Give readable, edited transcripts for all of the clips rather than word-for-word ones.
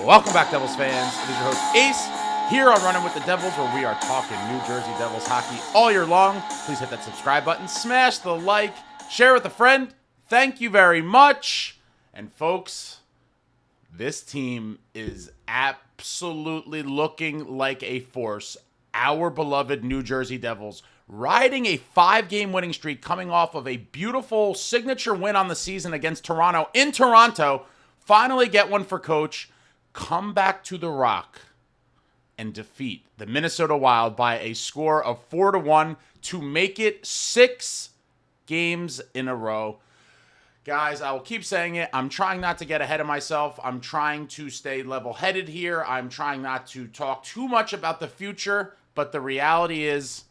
Welcome back, Devils fans. It is your host, Ace, here on Running with the Devils, where we are talking New Jersey Devils hockey all year long. Please hit that subscribe button, smash the like, share with a friend. Thank you very much. And folks, this team is absolutely looking like a force. Our beloved New Jersey Devils riding a 5-game winning streak, coming off of a beautiful signature win on the season against Toronto in Toronto. Finally get one for Coach. Come back to the Rock and defeat the Minnesota Wild by a score of 4-1 to make it 6 games in a row. Guys, I will keep saying it. I'm trying not to get ahead of myself. I'm trying to stay level-headed here. I'm trying not to talk too much about the future, but the reality is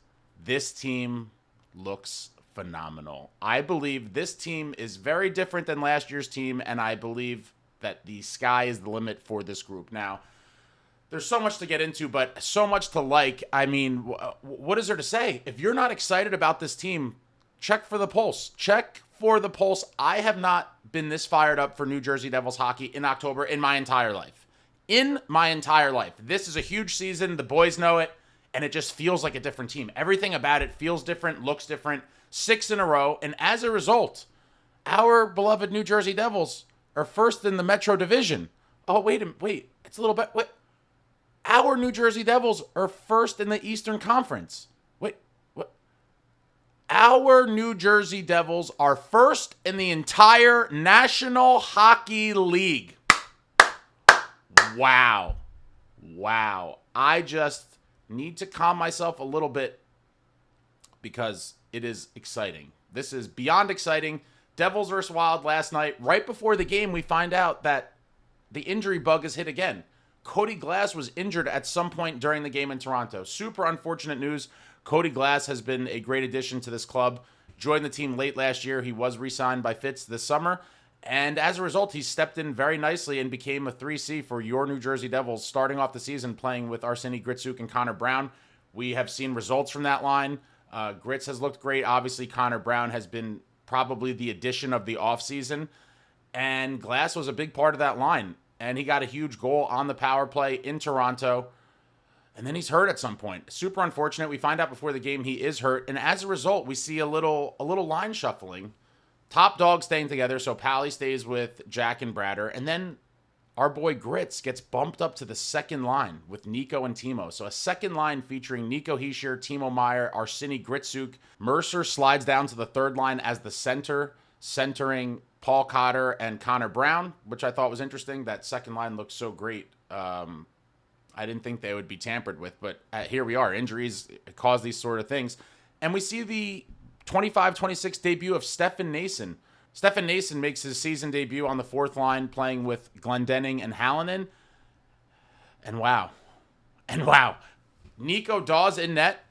this team looks phenomenal. I believe this team is very different than last year's team, and I believe that the sky is the limit for this group. Now, there's so much to get into, but so much to like. I mean, what is there to say? If you're not excited about this team, check for the pulse. Check for the pulse. I have not been this fired up for New Jersey Devils hockey in October in my entire life. In my entire life. This is a huge season. The boys know it, and it just feels like a different team. Everything about it feels different, looks different. 6 in a row, and as a result, our beloved New Jersey Devils are first in the Metro Division. Oh, wait, it's a little bit. Wait. Our New Jersey Devils are first in the Eastern Conference. Wait, what? Our New Jersey Devils are first in the entire National Hockey League. Wow. I just need to calm myself a little bit because it is exciting. This is beyond exciting. Devils versus Wild last night. Right before the game, we find out that the injury bug has hit again. Cody Glass was injured at some point during the game in Toronto. Super unfortunate news. Cody Glass has been a great addition to this club. Joined the team late last year. He was re-signed by Fitz this summer. And as a result, he stepped in very nicely and became a 3C for your New Jersey Devils, starting off the season playing with Arseny Gritsyuk and Connor Brown. We have seen results from that line. Grits has looked great. Obviously, Connor Brown has been probably the addition of the offseason. And Glass was a big part of that line. And he got a huge goal on the power play in Toronto. And then he's hurt at some point. Super unfortunate. We find out before the game he is hurt. And as a result, we see a little line shuffling. Top dog staying together. So Pally stays with Jack and Bratter. And then our boy Grits gets bumped up to the second line with Nico and Timo. So a second line featuring Nico Hischier, Timo Meier, Arseny Gritsyuk. Mercer slides down to the third line as the center, centering Paul Cotter and Connor Brown, which I thought was interesting. That second line looked so great. I didn't think they would be tampered with, but here we are. Injuries cause these sort of things. And we see the 25-26 debut of Stefan Noesen. Stefan Noesen makes his season debut on the fourth line, playing with Glendening and Hallinan. And wow. Nico Daws in net.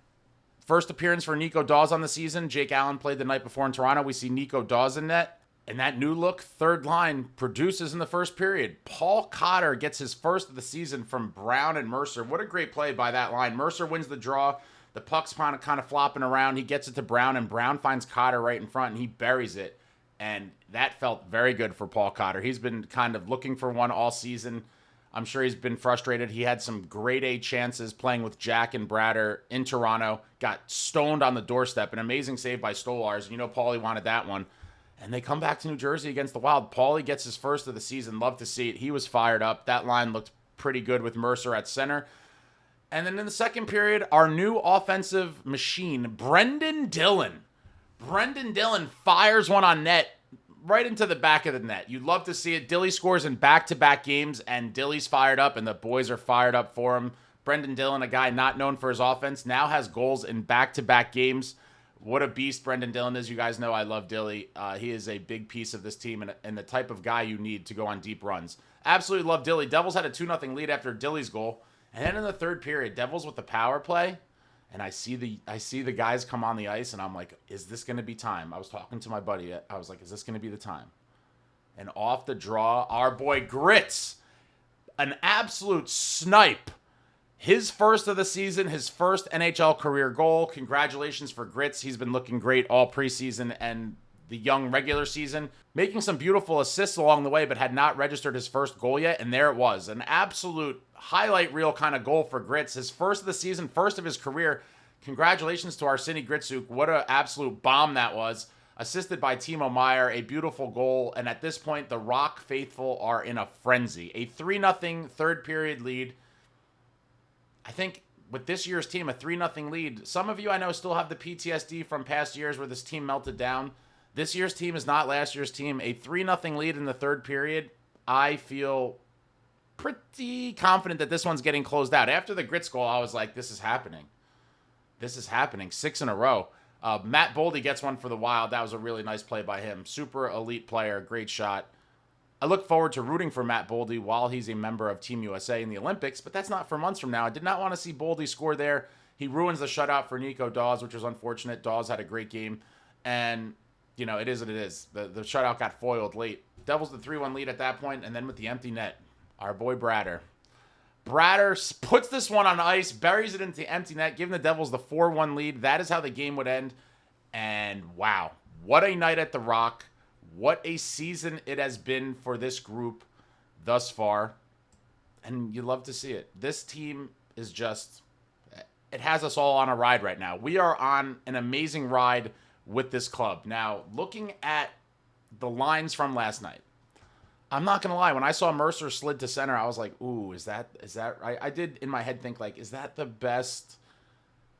First appearance for Nico Daws on the season. Jake Allen played the night before in Toronto. We see Nico Daws in net. And that new look third line produces in the first period. Paul Cotter gets his first of the season from Brown and Mercer. What a great play by that line. Mercer wins the draw. The puck's kind of flopping around. He gets it to Brown, and Brown finds Cotter right in front, and he buries it. And that felt very good for Paul Cotter. He's been kind of looking for one all season. I'm sure he's been frustrated. He had some grade A chances playing with Jack and Bratter in Toronto. Got stoned on the doorstep. An amazing save by Stolars. You know Paulie wanted that one. And they come back to New Jersey against the Wild. Paulie gets his first of the season. Love to see it. He was fired up. That line looked pretty good with Mercer at center. And then in the second period, our new offensive machine, Brenden Dillon. Brenden Dillon fires one on net right into the back of the net. You'd love to see it. Dilly scores in back-to-back games, and Dilly's fired up, and the boys are fired up for him. Brenden Dillon, a guy not known for his offense, now has goals in back-to-back games. What a beast Brenden Dillon is. You guys know I love Dilly. He is a big piece of this team and the type of guy you need to go on deep runs. Absolutely love Dilly. Devils had a 2-0 lead after Dilly's goal. And then in the third period, Devils with the power play. And I see the guys come on the ice, and I'm like, is this going to be time? I was talking to my buddy. I was like, is this going to be the time? And off the draw, our boy Grits, an absolute snipe. His first of the season, his first NHL career goal. Congratulations for Grits. He's been looking great all preseason, and the young regular season, making some beautiful assists along the way, but had not registered his first goal yet. And there it was, an absolute highlight reel kind of goal for Grits. His first of the season, first of his career. Congratulations to Arseny Gritsyuk. What an absolute bomb that was. Assisted by Timo Meier, a beautiful goal. And at this point, the Rock faithful are in a frenzy. A 3-0 third period lead. I think with this year's team, a 3-0 lead. Some of you I know still have the PTSD from past years where this team melted down. This year's team is not last year's team. A 3-0 lead in the third period. I feel pretty confident that this one's getting closed out. After the Grits goal, I was like, this is happening. This is happening. 6 in a row. Matt Boldy gets one for the Wild. That was a really nice play by him. Super elite player. Great shot. I look forward to rooting for Matt Boldy while he's a member of Team USA in the Olympics, but that's not for months from now. I did not want to see Boldy score there. He ruins the shutout for Nico Daws, which was unfortunate. Daws had a great game, and, you know, it is what it is. The shutout got foiled late. Devils the 3-1 lead at that point, and then with the empty net, our boy Bratter puts this one on ice, buries it into the empty net, giving the Devils the 4-1 lead. That is how the game would end. And wow, what a night at the Rock. What a season it has been for this group thus far. And you love to see it. This team is just, it has us all on a ride right now. We are on an amazing ride with this club. Now, looking at the lines from last night, I'm not going to lie. When I saw Mercer slid to center, I was like, ooh, is that right? I did in my head think, like, is that the best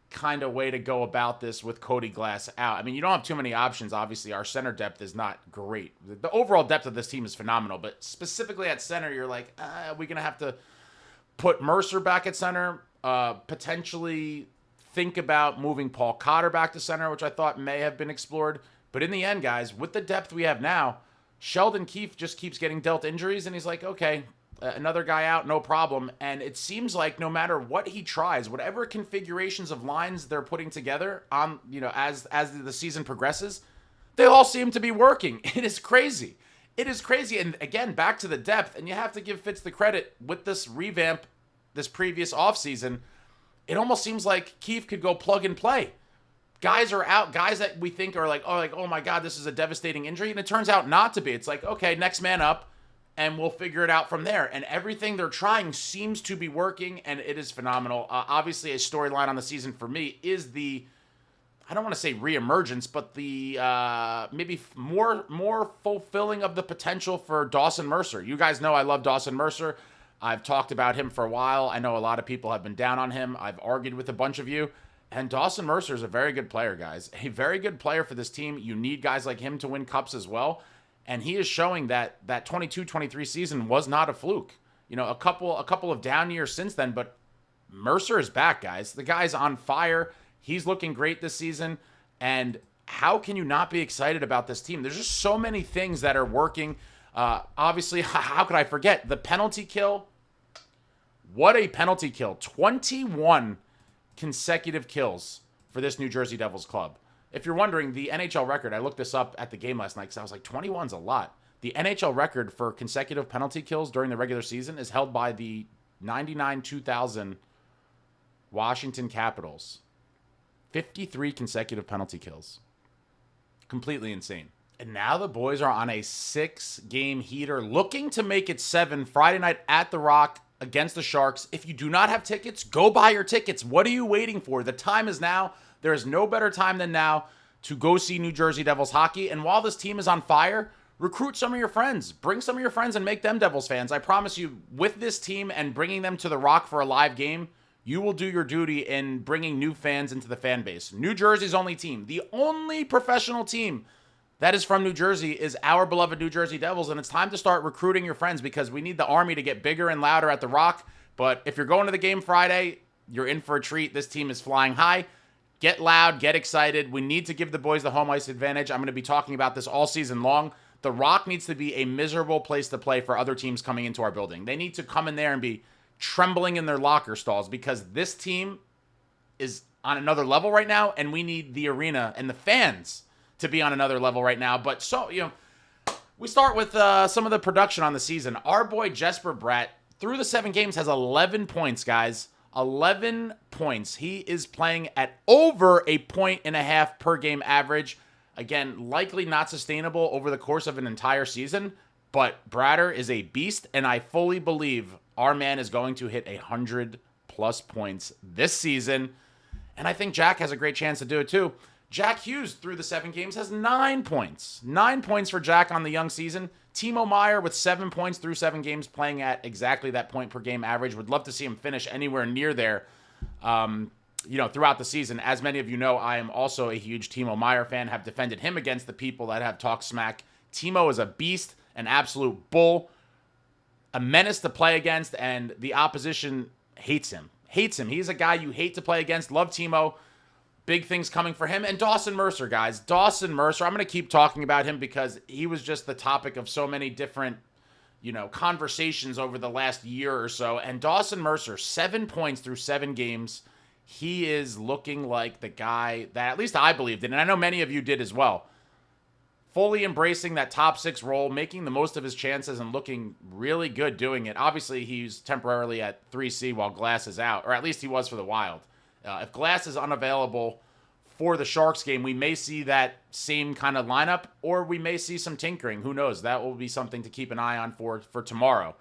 kind of way to go about this with Cody Glass out? I mean, you don't have too many options. Obviously, our center depth is not great. The overall depth of this team is phenomenal, but specifically at center, you're like, are we going to have to put Mercer back at center? Potentially think about moving Paul Cotter back to center, which I thought may have been explored. But in the end, guys, with the depth we have now, Sheldon Keefe just keeps getting dealt injuries, and he's like, okay, another guy out, no problem. And it seems like no matter what he tries, whatever configurations of lines they're putting together on, you know, as the season progresses, they all seem to be working. It is crazy. It is crazy. And again, back to the depth, and you have to give Fitz the credit with this revamp, this previous offseason. It almost seems like Keefe could go plug and play. Guys are out, guys that we think are like, oh my God, this is a devastating injury. And it turns out not to be. It's like, okay, next man up, and we'll figure it out from there. And everything they're trying seems to be working, and it is phenomenal. Obviously, a storyline on the season for me is the, I don't want to say reemergence, but the maybe more fulfilling of the potential for Dawson Mercer. You guys know I love Dawson Mercer. I've talked about him for a while. I know a lot of people have been down on him. I've argued with a bunch of you. And Dawson Mercer is a very good player, guys. A very good player for this team. You need guys like him to win cups as well. And he is showing that 22-23 season was not a fluke. You know, a couple of down years since then, but Mercer is back, guys. The guy's on fire. He's looking great this season. And how can you not be excited about this team? There's just so many things that are working. Obviously, how could I forget? The penalty kill. What a penalty kill. 21 consecutive kills for this New Jersey Devils club. If you're wondering, the NHL record, I looked this up at the game last night because I was like, 21's a lot. The NHL record for consecutive penalty kills during the regular season is held by the 99-2000 Washington Capitals. 53 consecutive penalty kills. Completely insane. And now the boys are on a 6-game heater, looking to make it 7 Friday night at the Rock against the Sharks. If you do not have tickets, go buy your tickets. What are you waiting for? The time is now. There is no better time than now to go see New Jersey Devils hockey. And while this team is on fire, recruit some of your friends. Bring some of your friends and make them Devils fans. I promise you, with this team and bringing them to the Rock for a live game, you will do your duty in bringing new fans into the fan base. New Jersey's only team, the only professional team that is from New Jersey, is our beloved New Jersey Devils, and it's time to start recruiting your friends because we need the Army to get bigger and louder at the Rock. But if you're going to the game Friday, you're in for a treat. This team is flying high. Get loud, get excited. We need to give the boys the home ice advantage. I'm going to be talking about this all season long. The Rock needs to be a miserable place to play for other teams coming into our building. They need to come in there and be trembling in their locker stalls because this team is on another level right now, and we need the arena and the fans to be on another level right now. But so, you know, we start with some of the production on the season. Our boy Jesper Bratt, through the 7 games, has 11 points, guys. 11 points. He is playing at over a 1.5 point per game average. Again, likely not sustainable over the course of an entire season, but Bratter is a beast, and I fully believe our man is going to hit 100+ points this season, and I think Jack has a great chance to do it too. Jack Hughes, through the 7 games, has 9 points. 9 points for Jack on the young season. Timo Meier with 7 points through 7 games, playing at exactly that point per game average. Would love to see him finish anywhere near there, throughout the season. As many of you know, I am also a huge Timo Meier fan, have defended him against the people that have talked smack. Timo is a beast, an absolute bull, a menace to play against, and the opposition hates him. He's a guy you hate to play against. Love Timo. Big things coming for him. And Dawson Mercer, guys. Dawson Mercer, I'm going to keep talking about him because he was just the topic of so many different, conversations over the last year or so. And Dawson Mercer, 7 points through 7 games. He is looking like the guy that at least I believed in, and I know many of you did as well. Fully embracing that top 6 role, making the most of his chances, and looking really good doing it. Obviously, he's temporarily at 3C while Glass is out, or at least he was for the Wild. If Glass is unavailable for the Sharks game, we may see that same kind of lineup, or we may see some tinkering. Who knows? That will be something to keep an eye on for tomorrow.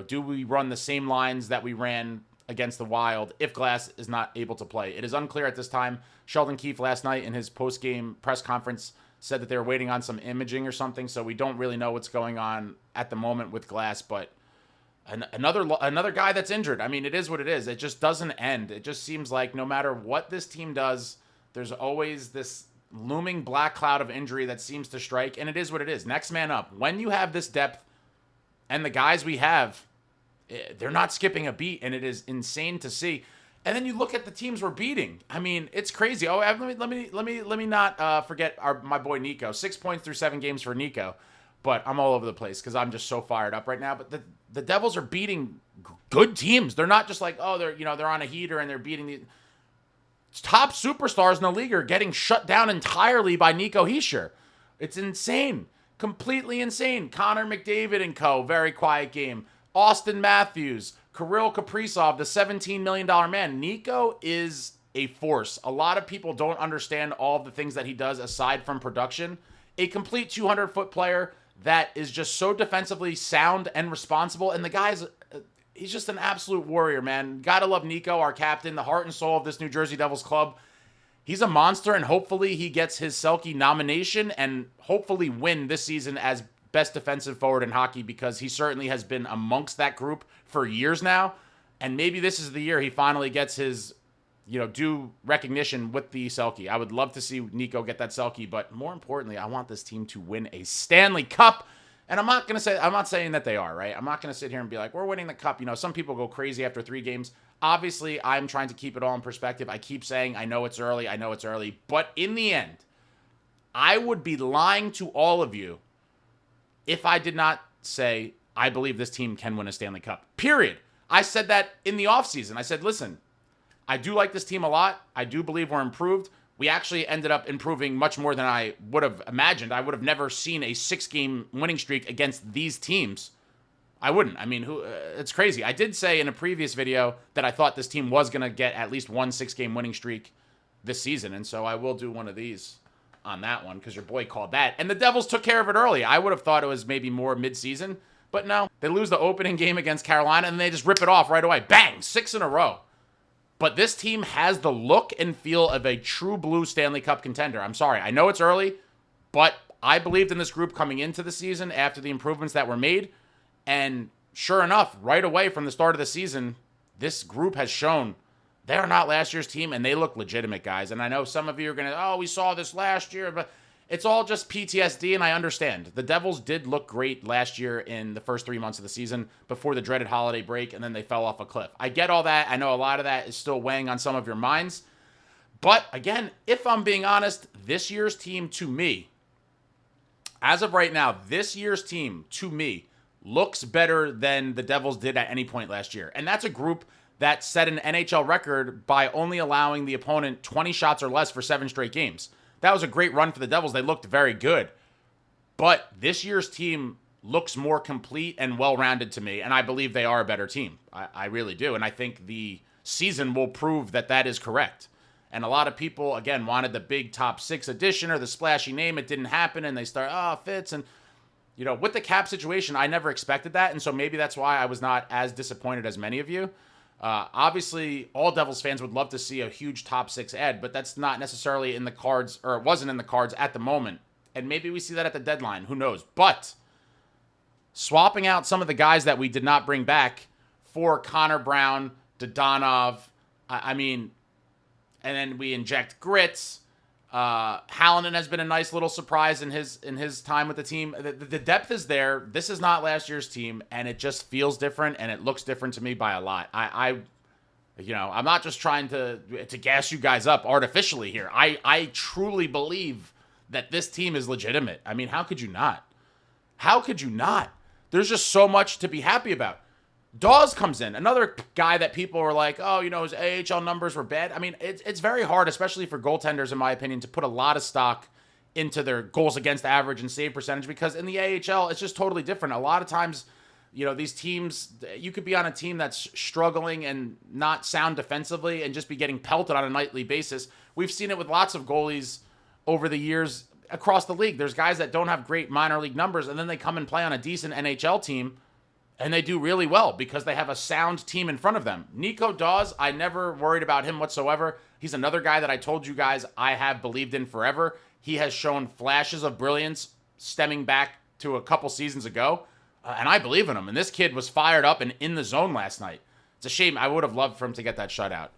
Do we run the same lines that we ran against the Wild if Glass is not able to play? It is unclear at this time. Sheldon Keefe last night in his post-game press conference said that they were waiting on some imaging or something, so we don't really know what's going on at the moment with Glass, but another guy that's injured. I mean, it is what it is. It just doesn't end. It just seems like no matter what this team does, there's always this looming black cloud of injury that seems to strike, and it is what it is. Next man up. When you have this depth and the guys we have, they're not skipping a beat, and it is insane to see. And then you look at the teams we're beating. I mean, it's crazy. Oh, let me not forget my boy Nico. 6 points through 7 games for Nico. But I'm all over the place because I'm just so fired up right now. But the Devils are beating good teams. They're not just like, oh, they're on a heater and they're beating the top superstars in the league are getting shut down entirely by Nico Hischier. It's insane. Completely insane. Connor McDavid and co. Very quiet game. Austin Matthews. Kirill Kaprizov, the $17 million man. Nico is a force. A lot of people don't understand all of the things that he does aside from production. A complete 200-foot player that is just so defensively sound and responsible. And the guy's, he's just an absolute warrior, man. Gotta love Nico, our captain, the heart and soul of this New Jersey Devils club. He's a monster, and hopefully he gets his Selke nomination and hopefully win this season as best defensive forward in hockey, because he certainly has been amongst that group for years now. And maybe this is the year he finally gets his, due recognition with the Selke. I would love to see Nico get that Selke, but more importantly, I want this team to win a Stanley Cup. And I'm not saying that they are, right? I'm not going to sit here and be like, we're winning the cup. Some people go crazy after 3 games. Obviously, I'm trying to keep it all in perspective. I keep saying, I know it's early. But in the end, I would be lying to all of you if I did not say, I believe this team can win a Stanley Cup. Period. I said that in the offseason. I said, listen, I do like this team a lot. I do believe we're improved. We actually ended up improving much more than I would have imagined. I would have never seen a 6-game winning streak against these teams. I wouldn't. I mean, it's crazy. I did say in a previous video that I thought this team was going to get at least one 6-game winning streak this season, and so I will do one of these on that one because your boy called that. And the Devils took care of it early. I would have thought it was maybe more mid-season, but no. They lose the opening game against Carolina, and they just rip it off right away. Bang! 6 in a row. But this team has the look and feel of a true blue Stanley Cup contender. I'm sorry. I know it's early, but I believed in this group coming into the season after the improvements that were made. And sure enough, right away from the start of the season, this group has shown they're not last year's team, and they look legitimate, guys. And I know some of you are going to, we saw this last year, but it's all just PTSD, and I understand. The Devils did look great last year in the first 3 months of the season before the dreaded holiday break, and then they fell off a cliff. I get all that. I know a lot of that is still weighing on some of your minds. But again, if I'm being honest, this year's team to me, as of right now, this year's team to me looks better than the Devils did at any point last year. And that's a group that set an NHL record by only allowing the opponent 20 shots or less for 7 straight games. That was a great run for the Devils. They looked very good. But this year's team looks more complete and well-rounded to me, and I believe they are a better team. I really do, and I think the season will prove that that is correct. And a lot of people, again, wanted the big top 6 addition or the splashy name. It didn't happen, and they start, Fitz. And, with the cap situation, I never expected that. And so maybe that's why I was not as disappointed as many of you. Obviously, all Devils fans would love to see a huge top 6 ad, but that's not necessarily in the cards, or it wasn't in the cards at the moment. And maybe we see that at the deadline. Who knows? But swapping out some of the guys that we did not bring back for Connor Brown, Dodonov, and then we inject Grits. Hallinan has been a nice little surprise in his time with the team. The depth is there. This is not last year's team, and it just feels different, and it looks different to me by a lot. I'm not just trying to gas you guys up artificially here. I truly believe that this team is legitimate. I mean, how could you not? How could you not? There's just so much to be happy about. Daws comes in, another guy that people were like, his AHL numbers were bad. I mean, it's very hard, especially for goaltenders, in my opinion, to put a lot of stock into their goals against average and save percentage, because in the AHL, it's just totally different. A lot of times, these teams, you could be on a team that's struggling and not sound defensively and just be getting pelted on a nightly basis. We've seen it with lots of goalies over the years across the league. There's guys that don't have great minor league numbers, and then they come and play on a decent NHL team, and they do really well because they have a sound team in front of them. Nico Daws, I never worried about him whatsoever. He's another guy that I told you guys I have believed in forever. He has shown flashes of brilliance stemming back to a couple seasons ago, and I believe in him. And this kid was fired up and in the zone last night. It's a shame. I would have loved for him to get that shutout.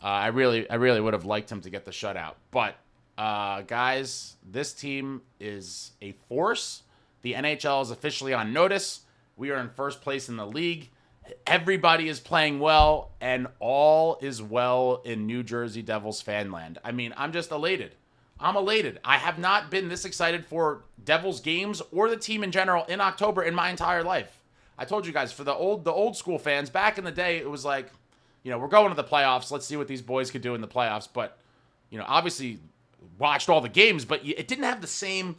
I really would have liked him to get the shutout. But guys, this team is a force. The NHL is officially on notice. We are in first place in the league. Everybody is playing well, and all is well in New Jersey Devils fanland. I mean, I'm just elated. I'm elated. I have not been this excited for Devils games or the team in general in October in my entire life. I told you guys, for the old school fans, back in the day, it was like, we're going to the playoffs. Let's see what these boys could do in the playoffs. But, obviously watched all the games, but it didn't have the same...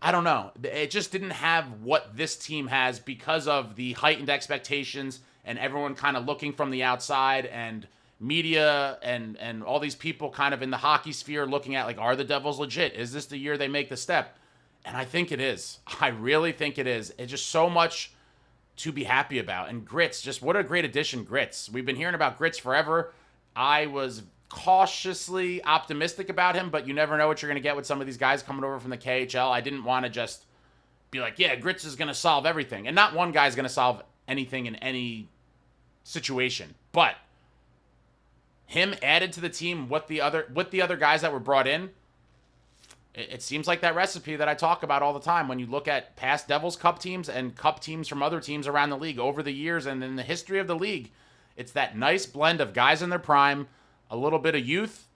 I don't know. It just didn't have what this team has because of the heightened expectations and everyone kind of looking from the outside and media and all these people kind of in the hockey sphere looking at, like, are the Devils legit? Is this the year they make the step? And I think it is. I really think it is. It's just so much to be happy about. And Grits, just what a great addition, Grits. We've been hearing about Grits forever. I was cautiously optimistic about him, but you never know what you're going to get with some of these guys coming over from the KHL. I didn't want to just be like, yeah, Grits is going to solve everything. And not one guy's going to solve anything in any situation. But him added to the team with the other guys that were brought in, it seems like that recipe that I talk about all the time when you look at past Devils Cup teams and Cup teams from other teams around the league over the years and in the history of the league. It's that nice blend of guys in their prime, a little bit of youth,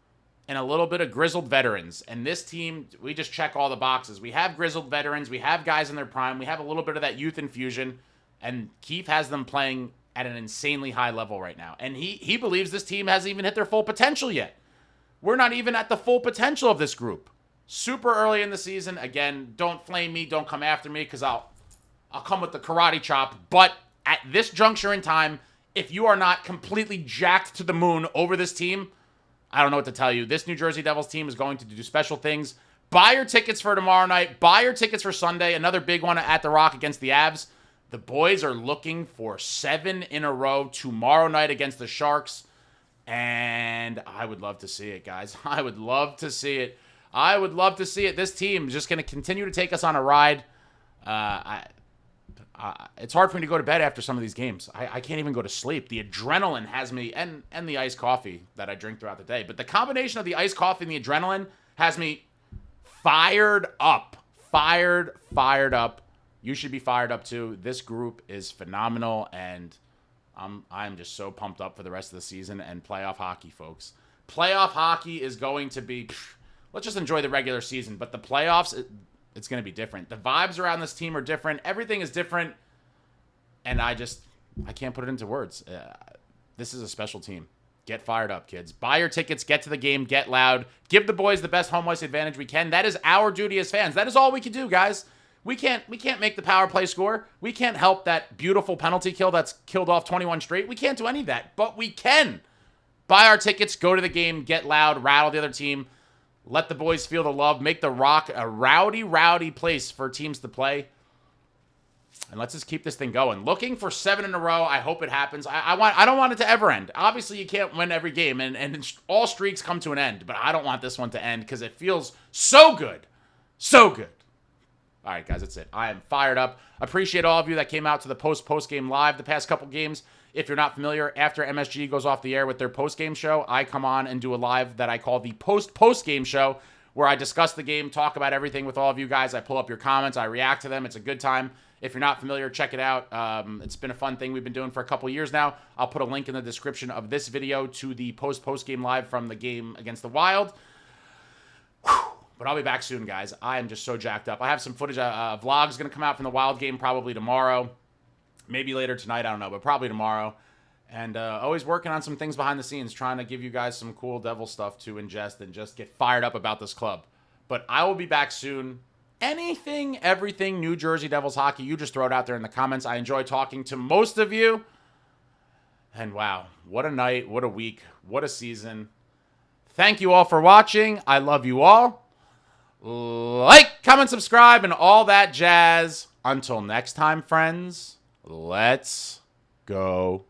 and a little bit of grizzled veterans. And this team, we just check all the boxes. We have grizzled veterans. We have guys in their prime. We have a little bit of that youth infusion. And Keefe has them playing at an insanely high level right now. And he believes this team hasn't even hit their full potential yet. We're not even at the full potential of this group. Super early in the season. Again, don't flame me. Don't come after me because I'll come with the karate chop. But at this juncture in time, if you are not completely jacked to the moon over this team, I don't know what to tell you. This New Jersey Devils team is going to do special things. Buy your tickets for tomorrow night. Buy your tickets for Sunday. Another big one at the Rock against the Avs. The boys are looking for 7 in a row tomorrow night against the Sharks. And I would love to see it, guys. I would love to see it. I would love to see it. This team is just going to continue to take us on a ride. It's hard for me to go to bed after some of these games. I can't even go to sleep. The adrenaline has me, and the iced coffee that I drink throughout the day. But the combination of the iced coffee and the adrenaline has me fired up. Fired up. You should be fired up too. This group is phenomenal, and I'm just so pumped up for the rest of the season and playoff hockey, folks. Playoff hockey is going to be... Let's just enjoy the regular season. But the playoffs... It's going to be different. The vibes around this team are different. Everything is different. And I can't put it into words. This is a special team. Get fired up, kids. Buy your tickets. Get to the game. Get loud. Give the boys the best home ice advantage we can. That is our duty as fans. That is all we can do, guys. We can't make the power play score. We can't help that beautiful penalty kill that's killed off 21 straight. We can't do any of that. But we can Buy our tickets, go to the game, get loud, rattle the other team, let the boys feel the love, make the Rock a rowdy, rowdy place for teams to play. And let's just keep this thing going. Looking for 7 in a row. I hope it happens. I don't want it to ever end. Obviously, you can't win every game, and all streaks come to an end. But I don't want this one to end because it feels so good. So good. All right, guys, that's it. I am fired up. Appreciate all of you that came out to the post-game live the past couple games. If you're not familiar, after MSG goes off the air with their post-game show, I come on and do a live that I call the post-game show, where I discuss the game, talk about everything with all of you guys. I pull up your comments. I react to them. It's a good time. If you're not familiar, check it out. It's been a fun thing we've been doing for a couple years now. I'll put a link in the description of this video to the post-game live from the game against the Wild. Whew. But I'll be back soon, guys. I am just so jacked up. I have some footage, vlogs going to come out from the Wild game probably tomorrow. Maybe later tonight, I don't know, but probably tomorrow. And always working on some things behind the scenes, trying to give you guys some cool Devil stuff to ingest and just get fired up about this club. But I will be back soon. Anything, everything New Jersey Devils hockey, you just throw it out there in the comments. I enjoy talking to most of you. And wow, what a night, what a week, what a season. Thank you all for watching. I love you all. Like, comment, subscribe, and all that jazz. Until next time, friends, let's go.